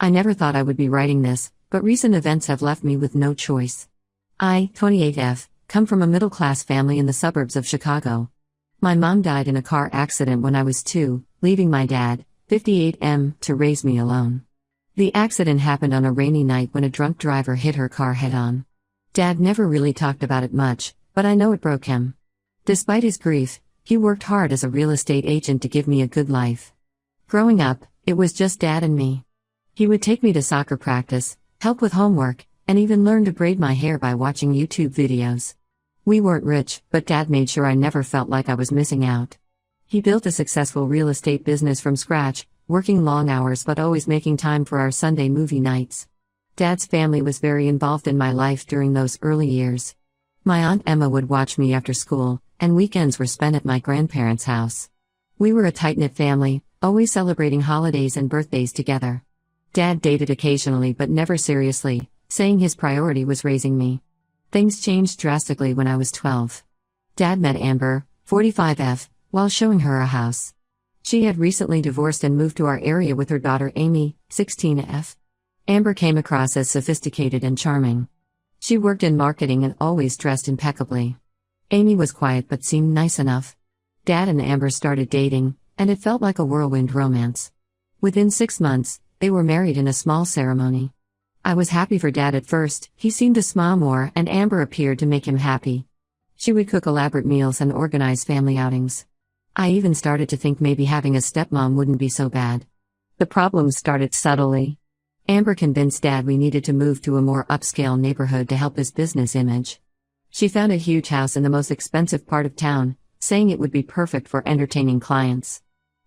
I never thought I would be writing this, but recent events have left me with no choice. I, 28F, come from a middle-class family in the suburbs of Chicago. My mom died in a car accident when I was 2, leaving my dad, 58M, to raise me alone. The accident happened on a rainy night when a drunk driver hit her car head-on. Dad never really talked about it much, but I know it broke him. Despite his grief, he worked hard as a real estate agent to give me a good life. Growing up, it was just Dad and me. He would take me to soccer practice, help with homework, and even learn to braid my hair by watching YouTube videos. We weren't rich, but Dad made sure I never felt like I was missing out. He built a successful real estate business from scratch, working long hours but always making time for our Sunday movie nights. Dad's family was very involved in my life during those early years. My Aunt Emma would watch me after school, and weekends were spent at my grandparents' house. We were a tight-knit family, always celebrating holidays and birthdays together. Dad dated occasionally but never seriously, saying his priority was raising me. Things changed drastically when I was 12. Dad met Amber, 45F, while showing her a house. She had recently divorced and moved to our area with her daughter Amy, 16F. Amber came across as sophisticated and charming. She worked in marketing and always dressed impeccably. Amy was quiet but seemed nice enough. Dad and Amber started dating, and it felt like a whirlwind romance. Within 6 months, they were married in a small ceremony. I was happy for Dad at first. He seemed to smile more, and Amber appeared to make him happy. She would cook elaborate meals and organize family outings. I even started to think maybe having a stepmom wouldn't be so bad. The problems started subtly. Amber convinced Dad we needed to move to a more upscale neighborhood to help his business image. She found a huge house in the most expensive part of town, saying it would be perfect for entertaining clients.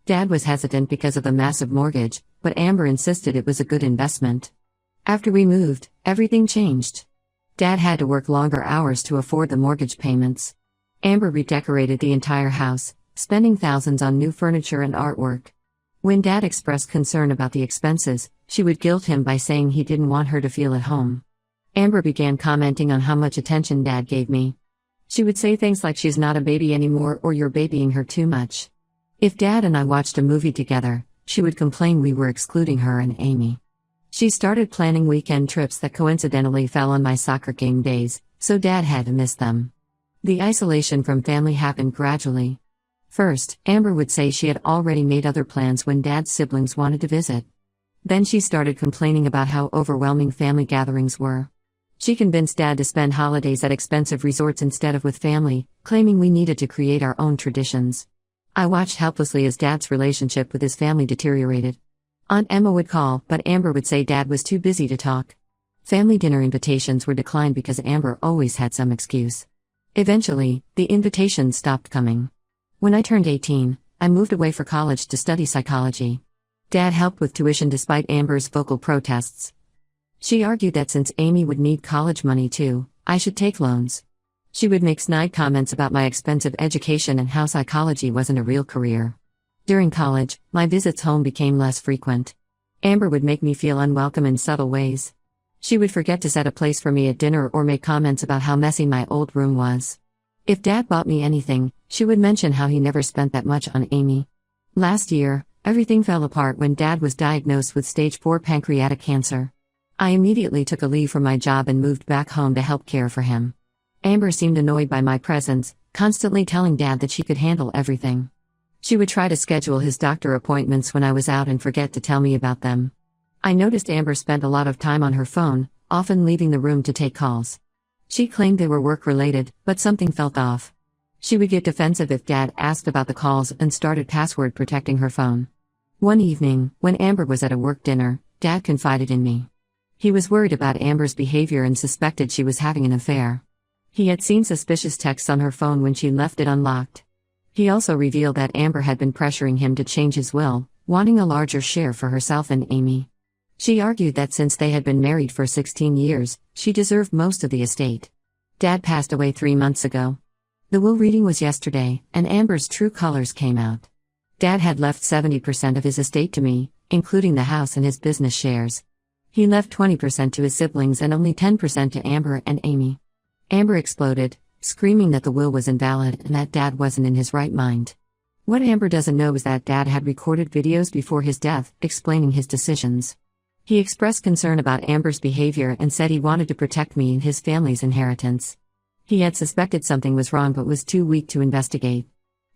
Dad was hesitant because of the massive mortgage, but Amber insisted it was a good investment. After we moved, everything changed. Dad had to work longer hours to afford the mortgage payments. Amber redecorated the entire house, spending thousands on new furniture and artwork. When Dad expressed concern about the expenses, she would guilt him by saying he didn't want her to feel at home. Amber began commenting on how much attention Dad gave me. She would say things like she's not a baby anymore or you're babying her too much. If Dad and I watched a movie together, she would complain we were excluding her and Amy. She started planning weekend trips that coincidentally fell on my soccer game days, so Dad had to miss them. The isolation from family happened gradually. First, Amber would say she had already made other plans when Dad's siblings wanted to visit. Then she started complaining about how overwhelming family gatherings were. She convinced Dad to spend holidays at expensive resorts instead of with family, claiming we needed to create our own traditions. I watched helplessly as Dad's relationship with his family deteriorated. Aunt Emma would call, but Amber would say Dad was too busy to talk. Family dinner invitations were declined because Amber always had some excuse. Eventually, the invitations stopped coming. When I turned 18, I moved away for college to study psychology. Dad helped with tuition despite Amber's vocal protests. She argued that since Amy would need college money too, I should take loans. She would make snide comments about my expensive education and how psychology wasn't a real career. During college, my visits home became less frequent. Amber would make me feel unwelcome in subtle ways. She would forget to set a place for me at dinner or make comments about how messy my old room was. If Dad bought me anything, she would mention how he never spent that much on Amy. Last year, everything fell apart when Dad was diagnosed with stage 4 pancreatic cancer. I immediately took a leave from my job and moved back home to help care for him. Amber seemed annoyed by my presence, constantly telling Dad that she could handle everything. She would try to schedule his doctor appointments when I was out and forget to tell me about them. I noticed Amber spent a lot of time on her phone, often leaving the room to take calls. She claimed they were work-related, but something felt off. She would get defensive if Dad asked about the calls and started password protecting her phone. One evening, when Amber was at a work dinner, Dad confided in me. He was worried about Amber's behavior and suspected she was having an affair. He had seen suspicious texts on her phone when she left it unlocked. He also revealed that Amber had been pressuring him to change his will, wanting a larger share for herself and Amy. She argued that since they had been married for 16 years, she deserved most of the estate. Dad passed away 3 months ago. The will reading was yesterday, and Amber's true colors came out. Dad had left 70% of his estate to me, including the house and his business shares. He left 20% to his siblings and only 10% to Amber and Amy. Amber exploded, screaming that the will was invalid and that Dad wasn't in his right mind. What Amber doesn't know is that Dad had recorded videos before his death, explaining his decisions. He expressed concern about Amber's behavior and said he wanted to protect me and his family's inheritance. He had suspected something was wrong but was too weak to investigate.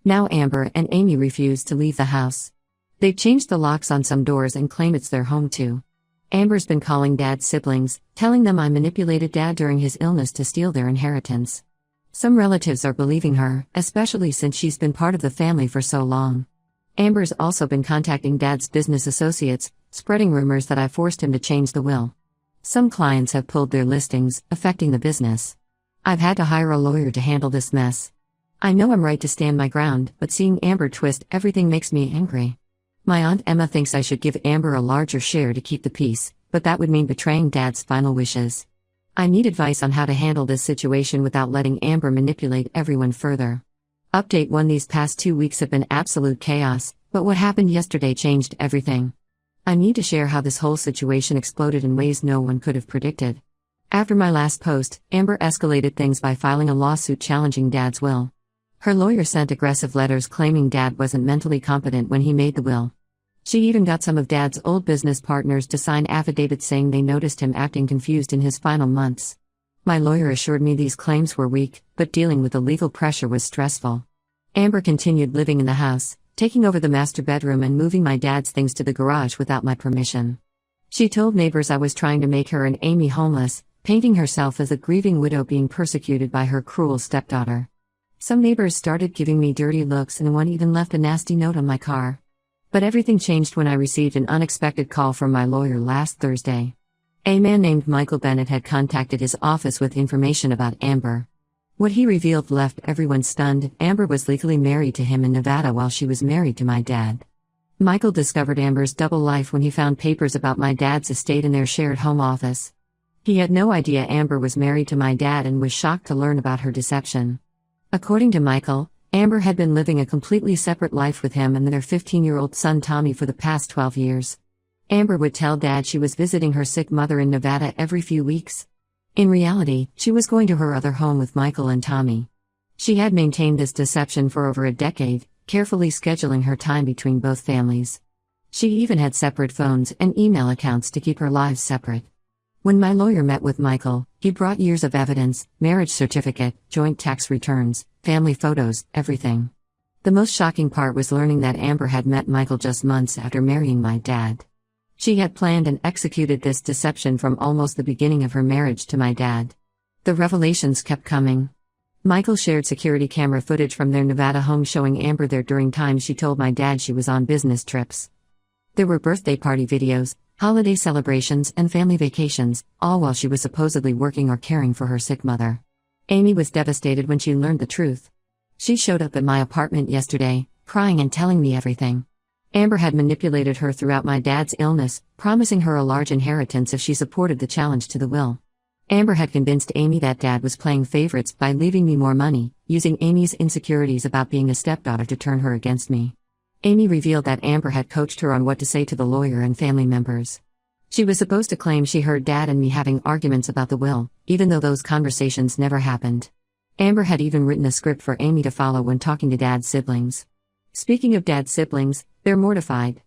Now Amber and Amy refuse to leave the house. They've changed the locks on some doors and claim it's their home too. Amber's been calling Dad's siblings, telling them I manipulated Dad during his illness to steal their inheritance. Some relatives are believing her, especially since she's been part of the family for so long. Amber's also been contacting Dad's business associates, spreading rumors that I forced him to change the will. Some clients have pulled their listings, affecting the business. I've had to hire a lawyer to handle this mess. I know I'm right to stand my ground, but seeing Amber twist everything makes me angry. My Aunt Emma thinks I should give Amber a larger share to keep the peace, but that would mean betraying Dad's final wishes. I need advice on how to handle this situation without letting Amber manipulate everyone further. Update 1: These past 2 weeks have been absolute chaos, but what happened yesterday changed everything. I need to share how this whole situation exploded in ways no one could have predicted. After my last post, Amber escalated things by filing a lawsuit challenging Dad's will. Her lawyer sent aggressive letters claiming Dad wasn't mentally competent when he made the will. She even got some of Dad's old business partners to sign affidavits saying they noticed him acting confused in his final months. My lawyer assured me these claims were weak, but dealing with the legal pressure was stressful. Amber continued living in the house, taking over the master bedroom and moving my dad's things to the garage without my permission. She told neighbors I was trying to make her and Amy homeless, painting herself as a grieving widow being persecuted by her cruel stepdaughter. Some neighbors started giving me dirty looks and one even left a nasty note on my car. But everything changed when I received an unexpected call from my lawyer last Thursday. A man named Michael Bennett had contacted his office with information about Amber. What he revealed left everyone stunned. Amber was legally married to him in Nevada while she was married to my dad. Michael discovered Amber's double life when he found papers about my dad's estate in their shared home office. He had no idea Amber was married to my dad and was shocked to learn about her deception. According to Michael, Amber had been living a completely separate life with him and their 15-year-old son Tommy for the past 12 years. Amber would tell Dad she was visiting her sick mother in Nevada every few weeks. In reality, she was going to her other home with Michael and Tommy. She had maintained this deception for over a decade, carefully scheduling her time between both families. She even had separate phones and email accounts to keep her lives separate. When my lawyer met with Michael, he brought years of evidence, marriage certificate, joint tax returns, family photos, everything. The most shocking part was learning that Amber had met Michael just months after marrying my dad. She had planned and executed this deception from almost the beginning of her marriage to my dad. The revelations kept coming. Michael shared security camera footage from their Nevada home showing Amber there during times she told my dad she was on business trips. There were birthday party videos, holiday celebrations, and family vacations, all while she was supposedly working or caring for her sick mother. Amy was devastated when she learned the truth. She showed up at my apartment yesterday, crying and telling me everything. Amber had manipulated her throughout my dad's illness, promising her a large inheritance if she supported the challenge to the will. Amber had convinced Amy that Dad was playing favorites by leaving me more money, using Amy's insecurities about being a stepdaughter to turn her against me. Amy revealed that Amber had coached her on what to say to the lawyer and family members. She was supposed to claim she heard Dad and me having arguments about the will, even though those conversations never happened. Amber had even written a script for Amy to follow when talking to Dad's siblings. Speaking of Dad's siblings, they're mortified.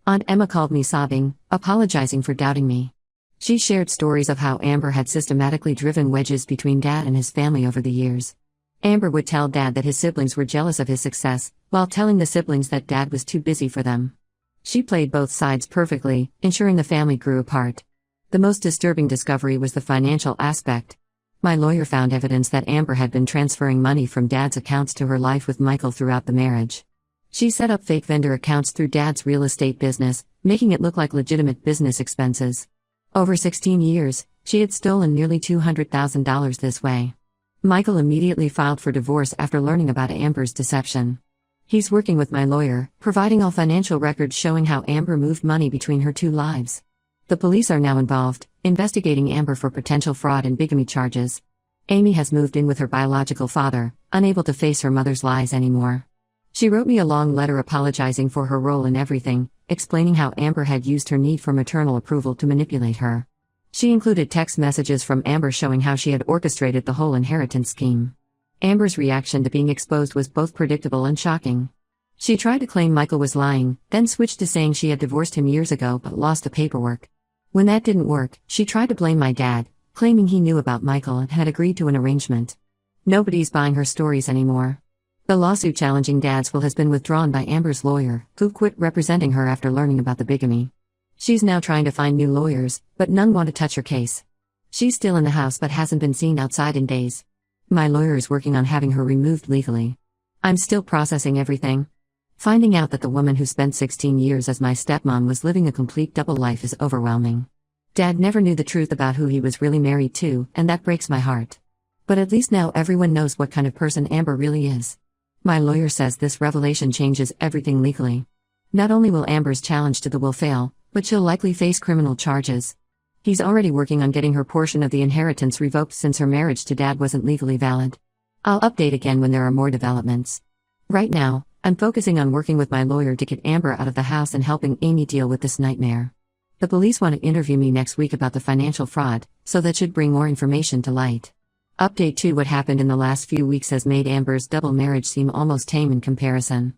Aunt Emma called me sobbing, apologizing for doubting me. She shared stories of how Amber had systematically driven wedges between Dad and his family over the years. Amber would tell Dad that his siblings were jealous of his success, while telling the siblings that Dad was too busy for them. She played both sides perfectly, ensuring the family grew apart. The most disturbing discovery was the financial aspect. My lawyer found evidence that Amber had been transferring money from Dad's accounts to her life with Michael throughout the marriage. She set up fake vendor accounts through Dad's real estate business, making it look like legitimate business expenses. Over 16 years, she had stolen nearly $200,000 this way. Michael immediately filed for divorce after learning about Amber's deception. He's working with my lawyer, providing all financial records showing how Amber moved money between her two lives. The police are now involved, investigating Amber for potential fraud and bigamy charges. Amy has moved in with her biological father, unable to face her mother's lies anymore. She wrote me a long letter apologizing for her role in everything, explaining how Amber had used her need for maternal approval to manipulate her. She included text messages from Amber showing how she had orchestrated the whole inheritance scheme. Amber's reaction to being exposed was both predictable and shocking. She tried to claim Michael was lying, then switched to saying she had divorced him years ago but lost the paperwork. When that didn't work, she tried to blame my dad, claiming he knew about Michael and had agreed to an arrangement. Nobody's buying her stories anymore. The lawsuit challenging Dad's will has been withdrawn by Amber's lawyer, who quit representing her after learning about the bigamy. She's now trying to find new lawyers, but none want to touch her case. She's still in the house but hasn't been seen outside in days. My lawyer is working on having her removed legally. I'm still processing everything. Finding out that the woman who spent 16 years as my stepmom was living a complete double life is overwhelming. Dad never knew the truth about who he was really married to, and that breaks my heart. But at least now everyone knows what kind of person Amber really is. My lawyer says this revelation changes everything legally. Not only will Amber's challenge to the will fail, but she'll likely face criminal charges. He's already working on getting her portion of the inheritance revoked since her marriage to Dad wasn't legally valid. I'll update again when there are more developments. Right now, I'm focusing on working with my lawyer to get Amber out of the house and helping Amy deal with this nightmare. The police want to interview me next week about the financial fraud, so that should bring more information to light. Update 2: What happened in the last few weeks has made Amber's double marriage seem almost tame in comparison.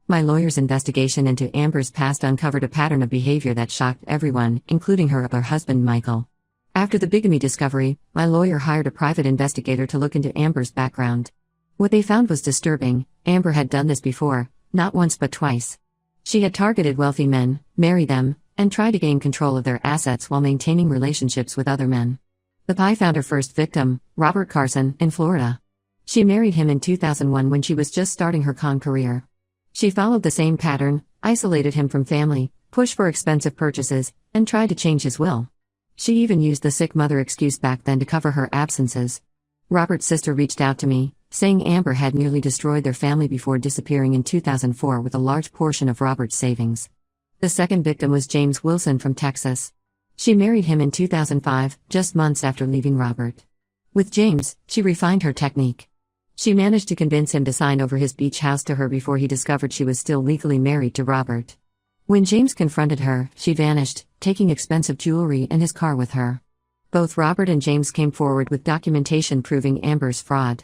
My lawyer's investigation into Amber's past uncovered a pattern of behavior that shocked everyone, including her husband Michael. After the bigamy discovery, my lawyer hired a private investigator to look into Amber's background. What they found was disturbing. Amber had done this before, not once but twice. She had targeted wealthy men, married them, and tried to gain control of their assets while maintaining relationships with other men. The Pie found her first victim, Robert Carson, in Florida. She married him in 2001 when she was just starting her con career. She followed the same pattern, isolated him from family, pushed for expensive purchases, and tried to change his will. She even used the sick mother excuse back then to cover her absences. Robert's sister reached out to me, saying Amber had nearly destroyed their family before disappearing in 2004 with a large portion of Robert's savings. The second victim was James Wilson from Texas. She married him in 2005, just months after leaving Robert. With James, she refined her technique. She managed to convince him to sign over his beach house to her before he discovered she was still legally married to Robert. When James confronted her, she vanished, taking expensive jewelry and his car with her. Both Robert and James came forward with documentation proving Amber's fraud.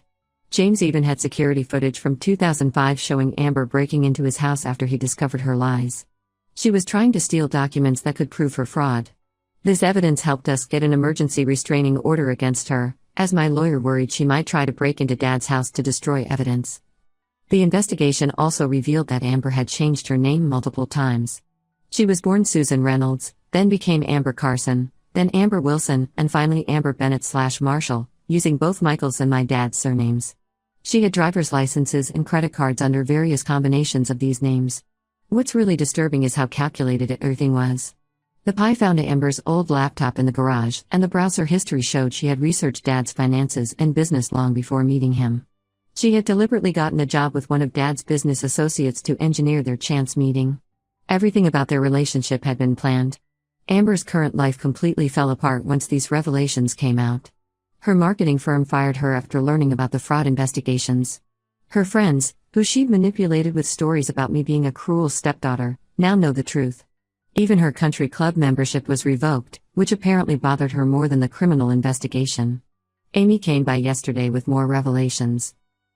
James even had security footage from 2005 showing Amber breaking into his house after he discovered her lies. She was trying to steal documents that could prove her fraud. This evidence helped us get an emergency restraining order against her, as my lawyer worried she might try to break into Dad's house to destroy evidence. The investigation also revealed that Amber had changed her name multiple times. She was born Susan Reynolds, then became Amber Carson, then Amber Wilson, and finally Amber Bennett/Marshall, using both Michael's and my dad's surnames. She had driver's licenses and credit cards under various combinations of these names. What's really disturbing is how calculated everything was. The Pie found Amber's old laptop in the garage, and the browser history showed she had researched Dad's finances and business long before meeting him. She had deliberately gotten a job with one of Dad's business associates to engineer their chance meeting. Everything about their relationship had been planned. Amber's current life completely fell apart once these revelations came out. Her marketing firm fired her after learning about the fraud investigations. Her friends, who she'd manipulated with stories about me being a cruel stepdaughter, now know the truth. Even her country club membership was revoked, which apparently bothered her more than the criminal investigation. Amy came by yesterday with more revelations.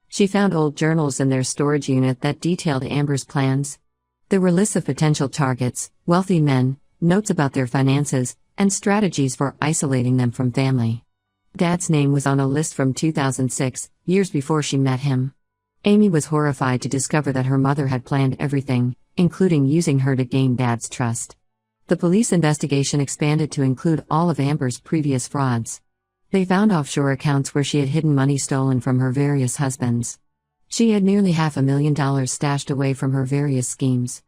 She found old journals in their storage unit that detailed Amber's plans. There were lists of potential targets, wealthy men, notes about their finances, and strategies for isolating them from family. Dad's name was on a list from 2006, years before she met him. Amy was horrified to discover that her mother had planned everything, including using her to gain Dad's trust. The police investigation expanded to include all of Amber's previous frauds. They found offshore accounts where she had hidden money stolen from her various husbands. She had nearly $500,000 stashed away from her various schemes.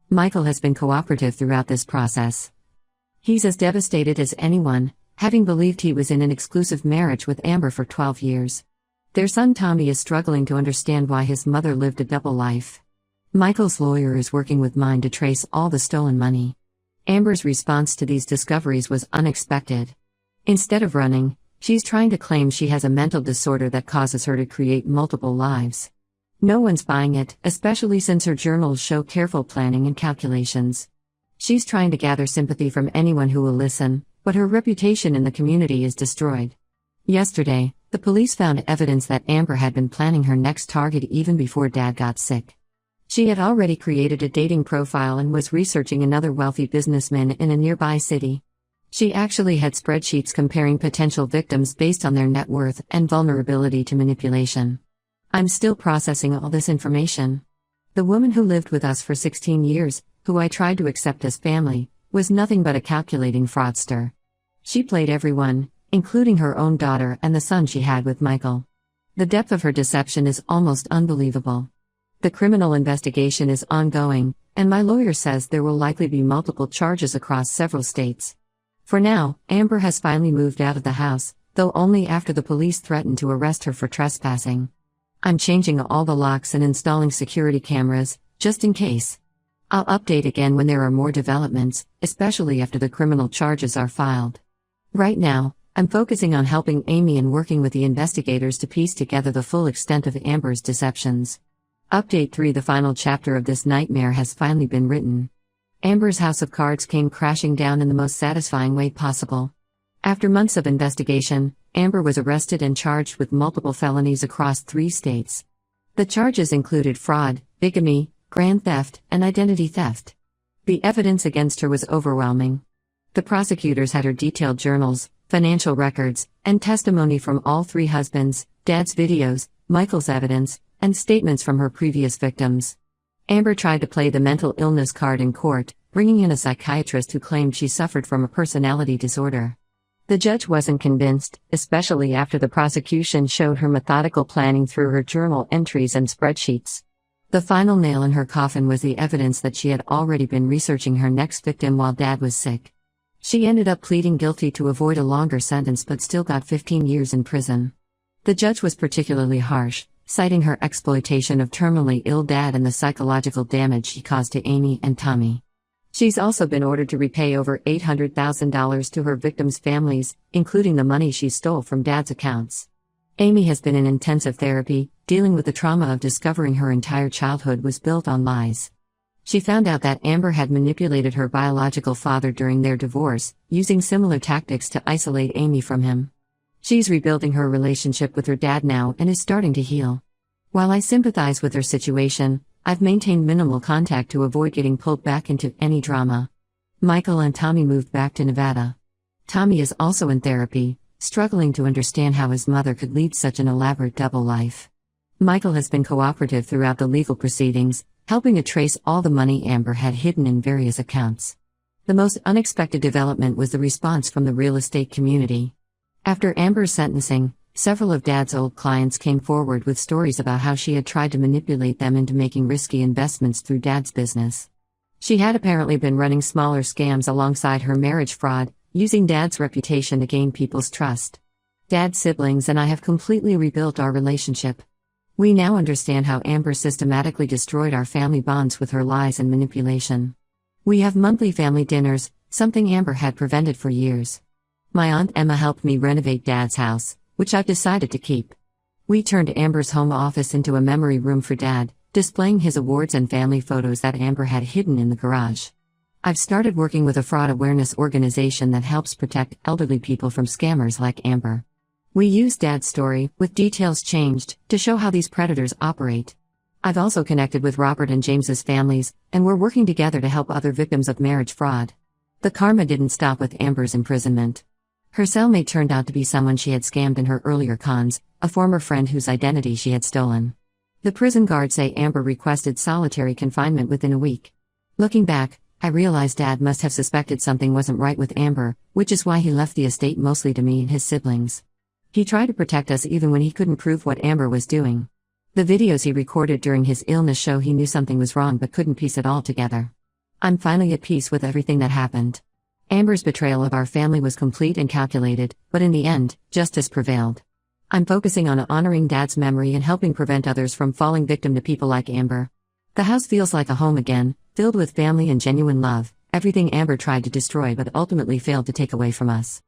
Michael has been cooperative throughout this process. He's as devastated as anyone, having believed he was in an exclusive marriage with Amber for 12 years. Their son Tommy is struggling to understand why his mother lived a double life. Michael's lawyer is working with mine to trace all the stolen money. Amber's response to these discoveries was unexpected. Instead of running, she's trying to claim she has a mental disorder that causes her to create multiple lives. No one's buying it, especially since her journals show careful planning and calculations. She's trying to gather sympathy from anyone who will listen, but her reputation in the community is destroyed. Yesterday, the police found evidence that Amber had been planning her next target even before Dad got sick. She had already created a dating profile and was researching another wealthy businessman in a nearby city. She actually had spreadsheets comparing potential victims based on their net worth and vulnerability to manipulation. I'm still processing all this information. The woman who lived with us for 16 years, who I tried to accept as family, was nothing but a calculating fraudster. She played everyone, including her own daughter and the son she had with Michael. The depth of her deception is almost unbelievable. The criminal investigation is ongoing, and my lawyer says there will likely be multiple charges across several states. For now, Amber has finally moved out of the house, though only after the police threatened to arrest her for trespassing. I'm changing all the locks and installing security cameras, just in case. I'll update again when there are more developments, especially after the criminal charges are filed. Right now, I'm focusing on helping Amy and working with the investigators to piece together the full extent of Amber's deceptions. Update 3: The final chapter of this nightmare has finally been written. Amber's house of cards came crashing down in the most satisfying way possible. After months of investigation, Amber was arrested and charged with multiple felonies across 3 states. The charges included fraud, bigamy, grand theft, and identity theft. The evidence against her was overwhelming. The prosecutors had her detailed journals, financial records, and testimony from all 3 husbands, Dad's videos, Michael's evidence, and statements from her previous victims. Amber tried to play the mental illness card in court, bringing in a psychiatrist who claimed she suffered from a personality disorder. The judge wasn't convinced, especially after the prosecution showed her methodical planning through her journal entries and spreadsheets. The final nail in her coffin was the evidence that she had already been researching her next victim while Dad was sick. She ended up pleading guilty to avoid a longer sentence but still got 15 years in prison. The judge was particularly harsh, citing her exploitation of terminally ill Dad and the psychological damage he caused to Amy and Tommy. She's also been ordered to repay over $800,000 to her victims' families, including the money she stole from Dad's accounts. Amy has been in intensive therapy, dealing with the trauma of discovering her entire childhood was built on lies. She found out that Amber had manipulated her biological father during their divorce, using similar tactics to isolate Amy from him. She's rebuilding her relationship with her dad now and is starting to heal. While I sympathize with her situation, I've maintained minimal contact to avoid getting pulled back into any drama. Michael and Tommy moved back to Nevada. Tommy is also in therapy, struggling to understand how his mother could lead such an elaborate double life. Michael has been cooperative throughout the legal proceedings, helping to trace all the money Amber had hidden in various accounts. The most unexpected development was the response from the real estate community. After Amber's sentencing, several of Dad's old clients came forward with stories about how she had tried to manipulate them into making risky investments through Dad's business. She had apparently been running smaller scams alongside her marriage fraud, using Dad's reputation to gain people's trust. Dad's siblings and I have completely rebuilt our relationship. We now understand how Amber systematically destroyed our family bonds with her lies and manipulation. We have monthly family dinners, something Amber had prevented for years. My Aunt Emma helped me renovate Dad's house, which I've decided to keep. We turned Amber's home office into a memory room for Dad, displaying his awards and family photos that Amber had hidden in the garage. I've started working with a fraud awareness organization that helps protect elderly people from scammers like Amber. We use Dad's story, with details changed, to show how these predators operate. I've also connected with Robert and James's families, and we're working together to help other victims of marriage fraud. The karma didn't stop with Amber's imprisonment. Her cellmate turned out to be someone she had scammed in her earlier cons, a former friend whose identity she had stolen. The prison guards say Amber requested solitary confinement within a week. Looking back, I realized Dad must have suspected something wasn't right with Amber, which is why he left the estate mostly to me and his siblings. He tried to protect us even when he couldn't prove what Amber was doing. The videos he recorded during his illness show he knew something was wrong but couldn't piece it all together. I'm finally at peace with everything that happened. Amber's betrayal of our family was complete and calculated, but in the end, justice prevailed. I'm focusing on honoring Dad's memory and helping prevent others from falling victim to people like Amber. The house feels like a home again, filled with family and genuine love, everything Amber tried to destroy but ultimately failed to take away from us.